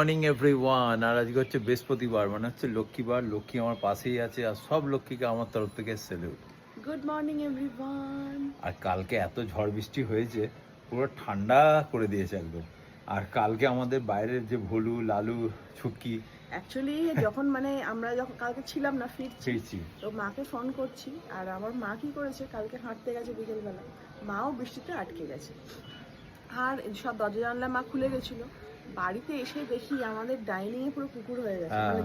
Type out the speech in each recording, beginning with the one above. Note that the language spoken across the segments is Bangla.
Morning everyone. আর আজকে হচ্ছে বৃহস্পতিবার, মানে হচ্ছে লক্ষ্মীবার। লক্ষ্মী আমার পাশেই আছে, আর সব লক্ষ্মীকে আমার তরফ থেকে স্যালুট। Good morning everyone. আর কালকে এত ঝড় বৃষ্টি হয়েছে, পুরো ঠান্ডা করে দিয়েছে একদম। আর কালকে আমাদের বাইরের যে ভোলু, লালু, ছুটকি অ্যাকচুয়ালি যখন আমরা যখন কালকে ছিলাম না, ফিরছি তো মাকে ফোন করছি, আর আমার মা কি করেছে, কালকে হাঁটতে গেছে বিকেলবেলা, মাও বৃষ্টিতে আটকে গেছে। আর সব দরজা জানলা মা খুলে গেছিলো। বাড়িতে এসে দেখি আমাদের ডাইনিং এ পুরো পুকুর হয়ে গেছে। মানে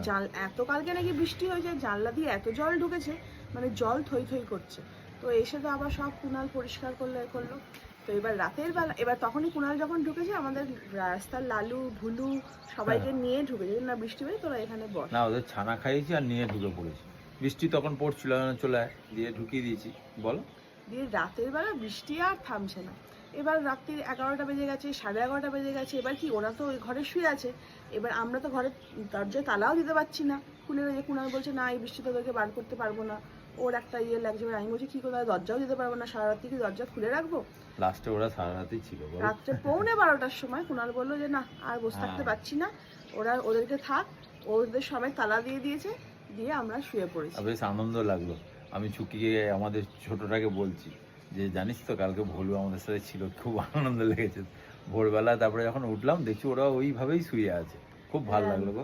এত কালকে নাকি বৃষ্টি হয়েছে, জানলা দিয়ে এত জল ঢুকেছে, মানে জল থই থই করছে। তো এসে তো আবার সব কুনাল পরিষ্কার করলো। তো এবার রাতের বেলা, এবার তখনই কুনাল যখন ঢুকেছে, আমাদের রাস্তার লালু, ভুলু সবাইকে নিয়ে ঢুকেছে, না বৃষ্টি হয়ে তোরা এখানে বস। না, ওদের ছানা খাইয়েছি আর নিয়ে ঢুকে পড়েছি। বৃষ্টি তখন পড়ছিল, চলে আয় দিয়ে ঢুকিয়ে দিয়েছি। বলো, দিয়ে রাতের বেলা বৃষ্টি আর থামছে না। এবার রাত্রি 11টা বেজে গেছে, 11:30 বেজে গেছে। এবার কি, ওরা তো ওই ঘরে শুয়ে আছে, এবার আমরা তো ঘরে দরজায় তালাও দিতে পারছি না। খুলে যে কুনাল বলছে, না এই বৃষ্টিতে ওদেরকে বার করতে পারবো না। ওর একটা লাগছে। আমি বলছি, কি করে, দরজাও দিতে পারবো না, সারা রাত্রি কি দরজা খুলে রাখবো? লাস্টে ওরা সারা রাতেই ছিল। রাত্রে 12:45টার সময় কুনাল বললো যে না, আর বসে থাকতে পারছি না, ওদেরকে থাক। ওদের সবাই তালা দিয়ে দিয়েছে, দিয়ে আমরা শুয়ে পড়েছি। বেশ আনন্দ লাগলো। আমি ছুকিকে, আমাদের ছোটটাকে বলছি যে জানিস তো কালকে ভোলু আমাদের সাথে ছিল, খুব আনন্দ লেগেছে। ভোরবেলা তারপরে যখন উঠলাম দেখছি ওরা ওইভাবেই শুয়ে আছে, খুব ভালো লাগলো গো।